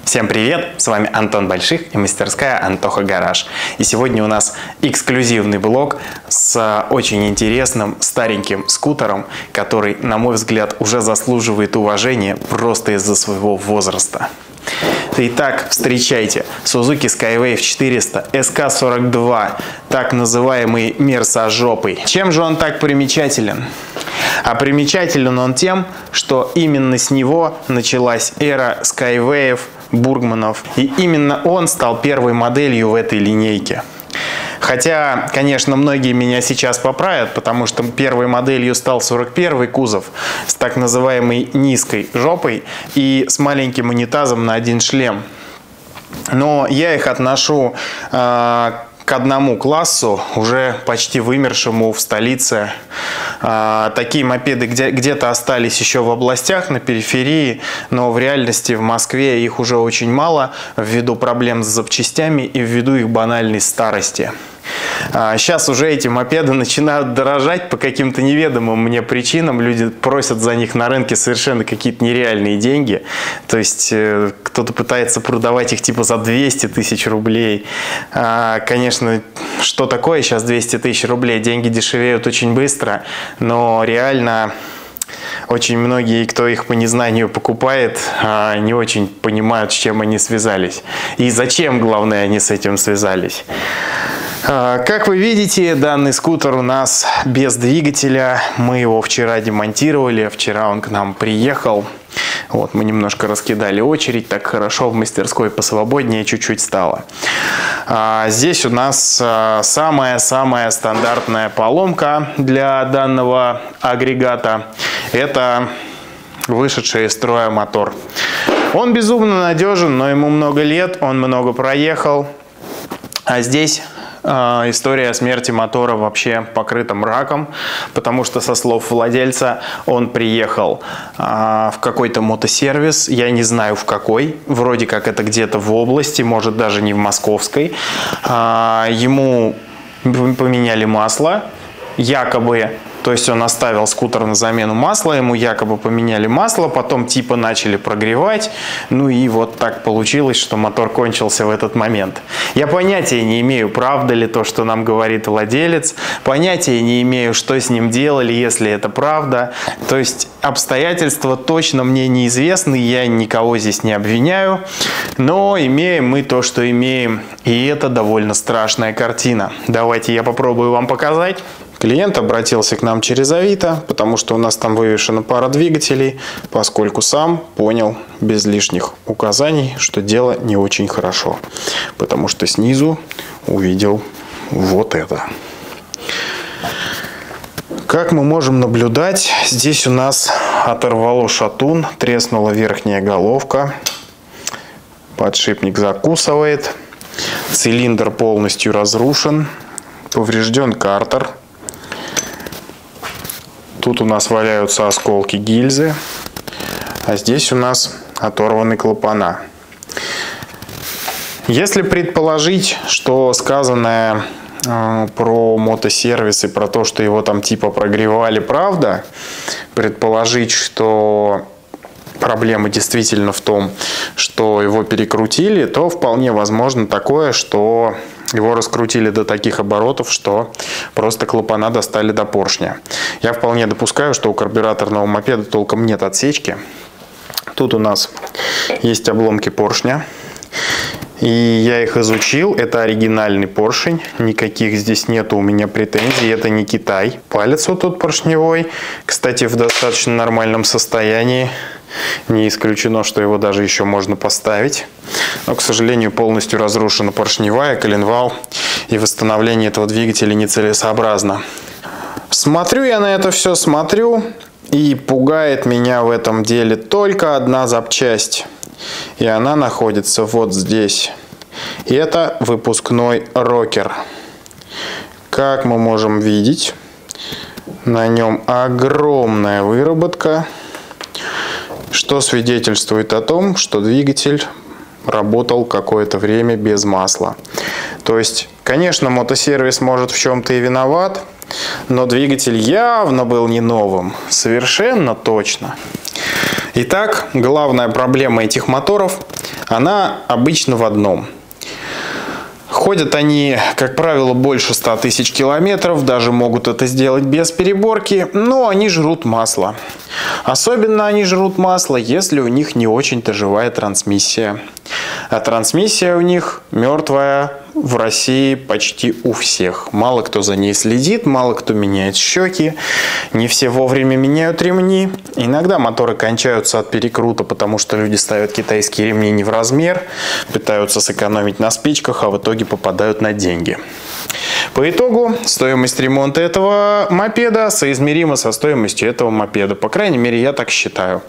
Всем привет! С вами Антон Больших и мастерская Антоха Гараж. И сегодня у нас эксклюзивный блог с очень интересным стареньким скутером, который, на мой взгляд, уже заслуживает уважения просто из-за своего возраста. Итак, встречайте Suzuki Skywave 400 SK42, так называемый мерсожопый. Чем же он так примечателен? А примечателен он тем, что именно с него началась эра Skywave, Бургманов, и именно он стал первой моделью в этой линейке. Хотя, конечно, многие меня сейчас поправят, потому что первой моделью стал 41-й кузов с так называемой низкой жопой и с маленьким унитазом на один шлем. Но я их отношу к одному классу, уже почти вымершему в столице. Такие мопеды где-то остались еще в областях, на периферии, но в реальности в Москве их уже очень мало ввиду проблем с запчастями и ввиду их банальной старости. Сейчас уже эти мопеды начинают дорожать по каким-то неведомым мне причинам. Люди просят за них на рынке совершенно какие-то нереальные деньги. То есть кто-то пытается продавать их типа за 200 тысяч рублей. Конечно, что такое сейчас 200 тысяч рублей? Деньги дешевеют очень быстро, но реально очень многие, кто их по незнанию покупает, не очень понимают, с чем они связались. И зачем, главное, они с этим связались. Как вы видите, данный скутер у нас без двигателя. Мы его вчера демонтировали, вчера он к нам приехал. Вот, мы немножко раскидали очередь, так хорошо в мастерской посвободнее чуть-чуть стало. Здесь у нас самая стандартная поломка для данного агрегата. Это вышедший из строя мотор. Он безумно надежен, но ему много лет, он много проехал. А здесь история смерти мотора вообще покрыта мраком, потому что, со слов владельца, он приехал в какой-то мотосервис, я не знаю в какой, вроде как это где-то в области, может даже не в московской. Ему поменяли масло, якобы. То есть он оставил скутер на замену масла, ему якобы поменяли масло, потом типа начали прогревать, ну и вот так получилось, что мотор кончился в этот момент. Я понятия не имею, правда ли то, что нам говорит владелец, понятия не имею, что с ним делали, если это правда. То есть обстоятельства точно мне неизвестны, я никого здесь не обвиняю, но имеем мы то, что имеем, и это довольно страшная картина. Давайте я попробую вам показать. Клиент обратился к нам через Авито, потому что у нас там вывешена пара двигателей, поскольку сам понял без лишних указаний, что дело не очень хорошо, потому что снизу увидел вот это. Как мы можем наблюдать, здесь у нас оторвало шатун, треснула верхняя головка, подшипник закусывает, цилиндр полностью разрушен, поврежден картер. Тут у нас валяются осколки гильзы, а здесь у нас оторваны клапана. Если предположить, что сказанное про мотосервис и про то, что его там типа прогревали, правда, предположить, что проблема действительно в том, что его перекрутили, то вполне возможно такое, что его раскрутили до таких оборотов, что просто клапана достали до поршня. Я вполне допускаю, что у карбюраторного мопеда толком нет отсечки. Тут у нас есть обломки поршня. И я их изучил. Это оригинальный поршень. Никаких здесь нету у меня претензий. Это не Китай. Палец вот тут поршневой. Кстати, в достаточно нормальном состоянии. Не исключено, что его даже еще можно поставить. Но, к сожалению, полностью разрушена поршневая, коленвал. И восстановление этого двигателя нецелесообразно. Смотрю я на это все, смотрю. И пугает меня в этом деле только одна запчасть. И она находится вот здесь. И это выпускной рокер. Как мы можем видеть, на нем огромная выработка, что свидетельствует о том, что двигатель работал какое-то время без масла. То есть, конечно, мотосервис может в чем-то и виноват, но двигатель явно был не новым, совершенно точно. Итак, главная проблема этих моторов она обычно в одном. Ходят они, как правило, больше 100 тысяч километров, даже могут это сделать без переборки, но они жрут масло. Особенно они жрут масло, если у них не очень-то живая трансмиссия. А трансмиссия у них мертвая в России почти у всех. Мало кто за ней следит, мало кто меняет щеки, не все вовремя меняют ремни. Иногда моторы кончаются от перекрута, потому что люди ставят китайские ремни не в размер, пытаются сэкономить на спичках, а в итоге попадают на деньги. По итогу стоимость ремонта этого мопеда соизмерима со стоимостью этого мопеда. По крайней мере, я так считаю.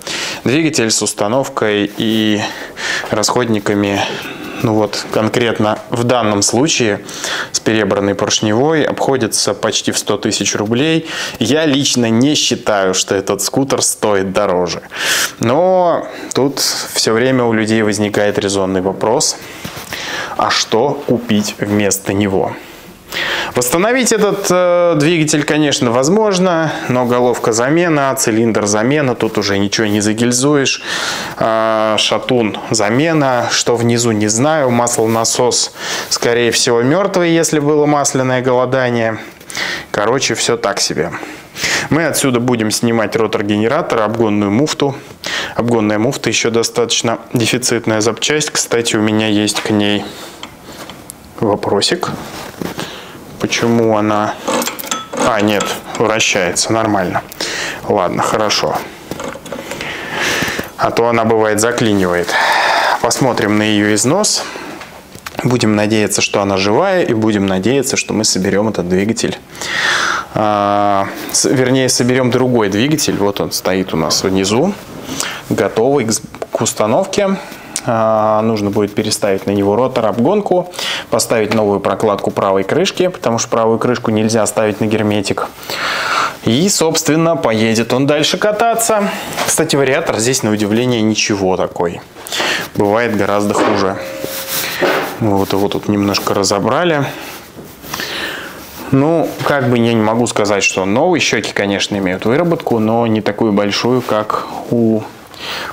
Двигатель с установкой и расходниками, ну вот конкретно в данном случае с перебранной поршневой, обходится почти в 100 тысяч рублей. Я лично не считаю, что этот скутер стоит дороже. Но тут все время у людей возникает резонный вопрос: а что купить вместо него? Восстановить этот двигатель, конечно, возможно, но головка замена, цилиндр замена, тут уже ничего не загильзуешь, шатун замена, что внизу не знаю, маслонасос, скорее всего, мертвый, если было масляное голодание. Короче, все так себе. Мы отсюда будем снимать ротор генератора, обгонную муфту. Обгонная муфта еще достаточно дефицитная запчасть, кстати, у меня есть к ней вопросик. Почему она... А, нет, вращается нормально. Ладно, хорошо. А то она, бывает, заклинивает. Посмотрим на ее износ. Будем надеяться, что она живая, и будем надеяться, что мы соберем этот двигатель. Вернее, соберем другой двигатель. Вот он стоит у нас внизу, готовый к установке. Нужно будет переставить на него ротор, обгонку, поставить новую прокладку правой крышки, потому что правую крышку нельзя ставить на герметик. И, собственно, поедет он дальше кататься. Кстати, вариатор здесь, на удивление, ничего такой. Бывает гораздо хуже. Вот его тут немножко разобрали. Ну, как бы я не могу сказать, что он новый. Щеки, конечно, имеют выработку, но не такую большую, как у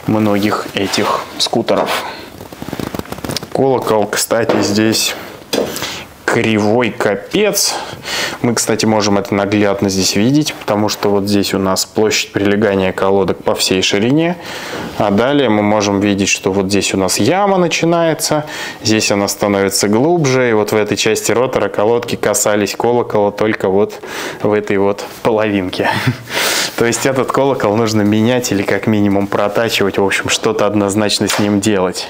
многих этих скутеров. Колокол, кстати, здесь кривой капец. Мы, кстати, можем это наглядно здесь видеть, потому что вот здесь у нас площадь прилегания колодок по всей ширине. А далее мы можем видеть, что вот здесь у нас яма начинается, здесь она становится глубже, и вот в этой части ротора колодки касались колокола только вот в этой вот половинке. То есть этот колокол нужно менять или как минимум протачивать, в общем, что-то однозначно с ним делать.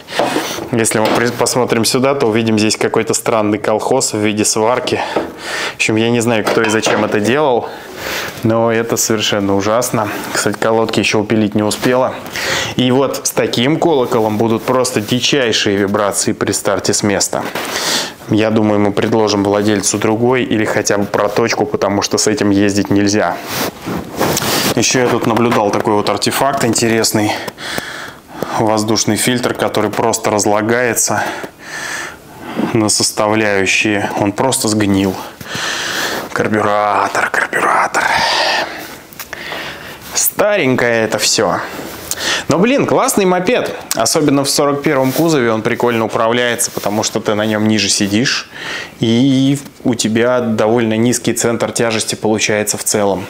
Если мы посмотрим сюда, то увидим здесь какой-то странный колхоз в виде сварки. В общем, я не знаю, кто и зачем это делал, но это совершенно ужасно. Кстати, колодки еще упилить не успела. И вот с таким колоколом будут просто дичайшие вибрации при старте с места. Я думаю, мы предложим владельцу другой или хотя бы проточку, потому что с этим ездить нельзя. Еще я тут наблюдал такой вот артефакт интересный. Воздушный фильтр, который просто разлагается на составляющие. Он просто сгнил. Карбюратор. Старенькое это все. Но, блин, классный мопед. Особенно в 41-м кузове он прикольно управляется, потому что ты на нем ниже сидишь. И у тебя довольно низкий центр тяжести получается в целом.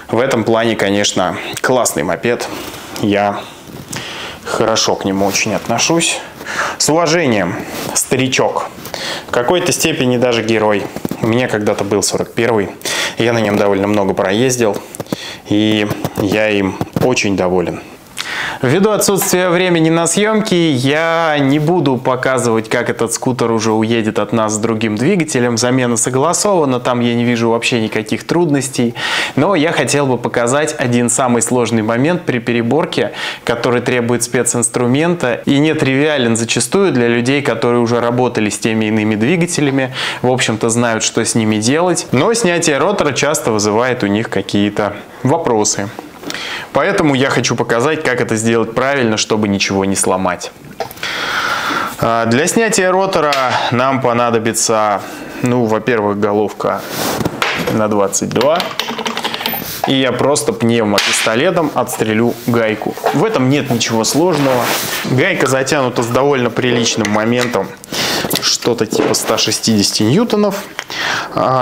В этом плане, конечно, классный мопед. Я хорошо к нему очень отношусь. С уважением, старичок. В какой-то степени даже герой. У меня когда-то был 41-й. Я на нем довольно много проездил. И я им очень доволен. Ввиду отсутствия времени на съемки, я не буду показывать, как этот скутер уже уедет от нас с другим двигателем. Замена согласована, там я не вижу вообще никаких трудностей. Но я хотел бы показать один самый сложный момент при переборке, который требует специнструмента и не тривиален зачастую для людей, которые уже работали с теми иными двигателями, в общем-то знают, что с ними делать. Но снятие ротора часто вызывает у них какие-то вопросы. Поэтому я хочу показать, как это сделать правильно, чтобы ничего не сломать. Для снятия ротора нам понадобится, ну, во-первых, головка на 22. и я просто пневмопистолетом отстрелю гайку. В этом нет ничего сложного. Гайка затянута с довольно приличным моментом, что-то типа 160 ньютонов.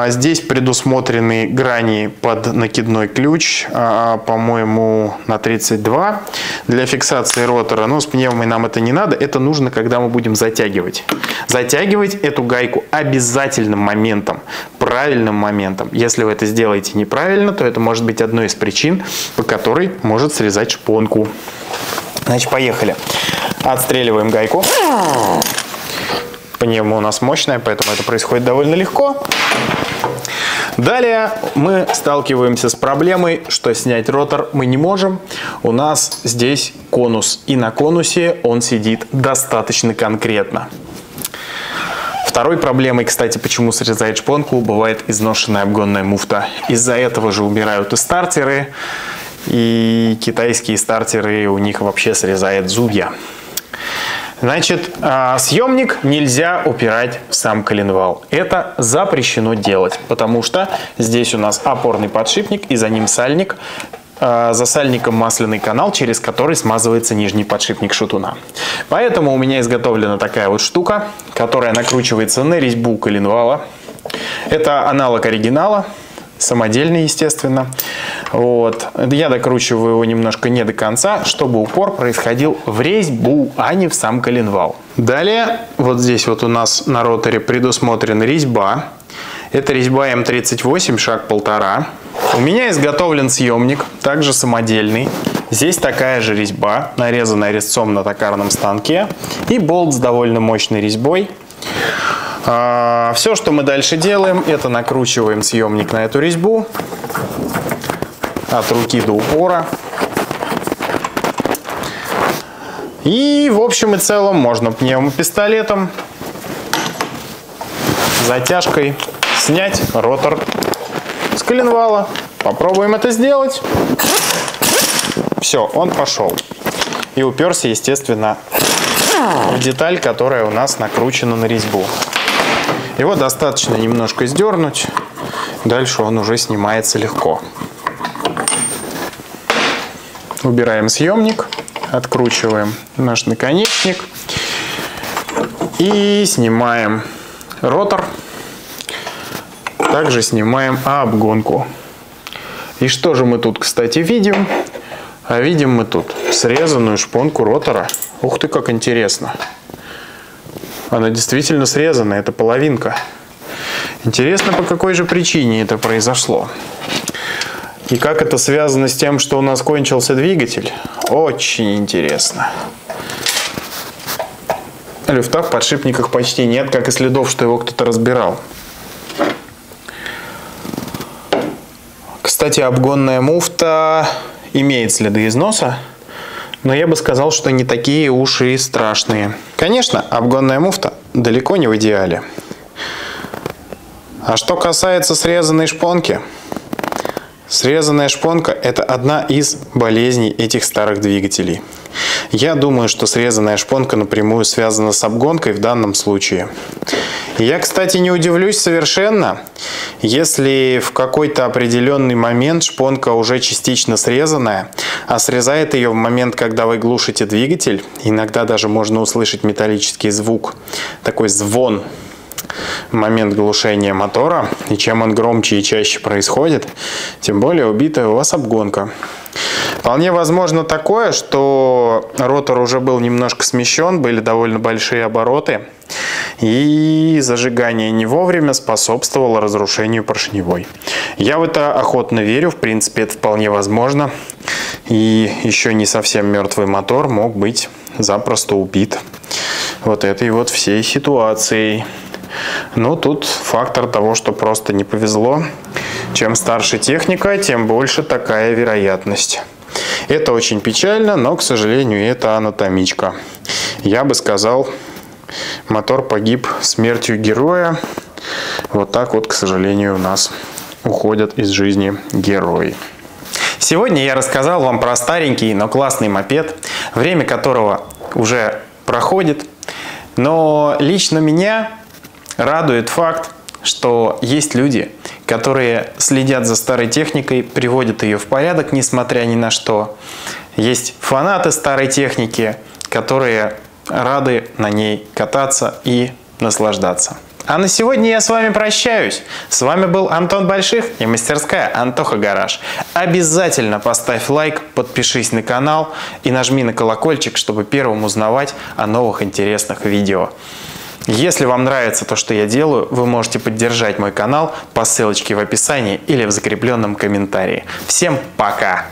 Здесь предусмотрены грани под накидной ключ, по-моему, на 32 для фиксации ротора. Но с пневмой нам это не надо, это нужно, когда мы будем затягивать. Затягивать эту гайку обязательным моментом, правильным моментом. Если вы это сделаете неправильно, то это может быть одной из причин, по которой может срезать шпонку. Значит, поехали. Отстреливаем гайку. Пневма у нас мощная, поэтому это происходит довольно легко. Далее мы сталкиваемся с проблемой, что снять ротор мы не можем. У нас здесь конус, и на конусе он сидит достаточно конкретно. Второй проблемой, кстати, почему срезает шпонку, бывает изношенная обгонная муфта. Из-за этого же убирают и стартеры, и китайские стартеры, у них вообще срезает зубья. Значит, съемник нельзя упирать в сам коленвал. Это запрещено делать, потому что здесь у нас опорный подшипник и за ним сальник. За сальником масляный канал, через который смазывается нижний подшипник шатуна. Поэтому у меня изготовлена такая вот штука, которая накручивается на резьбу коленвала. Это аналог оригинала. Самодельный, естественно. Вот. Я докручиваю его немножко не до конца, чтобы упор происходил в резьбу, а не в сам коленвал. Далее, вот здесь вот у нас на роторе предусмотрена резьба. Это резьба М38, шаг 1,5. У меня изготовлен съемник, также самодельный. Здесь такая же резьба, нарезанная резцом на токарном станке. И болт с довольно мощной резьбой. Все, что мы дальше делаем, это накручиваем съемник на эту резьбу от руки до упора. И в общем и целом можно пневмопистолетом, затяжкой снять ротор с коленвала. Попробуем это сделать. Все, он пошел. И уперся, естественно, в деталь, которая у нас накручена на резьбу. Его достаточно немножко сдернуть, дальше он уже снимается легко. Убираем съемник, откручиваем наш наконечник и снимаем ротор. Также снимаем обгонку. И что же мы тут, кстати, видим? А видим мы тут срезанную шпонку ротора. Ух ты, как интересно! Она действительно срезана, это половинка. Интересно, по какой же причине это произошло. И как это связано с тем, что у нас кончился двигатель. Очень интересно. Люфта в подшипниках почти нет, как и следов, что его кто-то разбирал. Кстати, обгонная муфта имеет следы износа. Но я бы сказал, что не такие уж и страшные. Конечно, обгонная муфта далеко не в идеале. А что касается срезанной шпонки. Срезанная шпонка – это одна из болезней этих старых двигателей. Я думаю, что срезанная шпонка напрямую связана с обгонкой в данном случае. Я, кстати, не удивлюсь совершенно, если в какой-то определенный момент шпонка уже частично срезанная, а срезает ее в момент, когда вы глушите двигатель. Иногда даже можно услышать металлический звук, такой звон в момент глушения мотора. И чем он громче и чаще происходит, тем более убитая у вас обгонка. Вполне возможно такое, что ротор уже был немножко смещен, были довольно большие обороты, и зажигание не вовремя способствовало разрушению поршневой. Я в это охотно верю, в принципе, это вполне возможно. И еще не совсем мертвый мотор мог быть запросто убит вот этой вот всей ситуацией. Но тут фактор того, что просто не повезло. Чем старше техника, тем больше такая вероятность. Это очень печально, но, к сожалению, это анатомичка. Я бы сказал, мотор погиб смертью героя. Вот так вот, к сожалению, у нас уходят из жизни герои. Сегодня я рассказал вам про старенький, но классный мопед, время которого уже проходит. Но лично меня радует факт, что есть люди, которые следят за старой техникой, приводят ее в порядок, несмотря ни на что. Есть фанаты старой техники, которые рады на ней кататься и наслаждаться. А на сегодня я с вами прощаюсь. С вами был Антон Больших и мастерская Антоха Гараж. Обязательно поставь лайк, подпишись на канал и нажми на колокольчик, чтобы первым узнавать о новых интересных видео. Если вам нравится то, что я делаю, вы можете поддержать мой канал по ссылочке в описании или в закрепленном комментарии. Всем пока!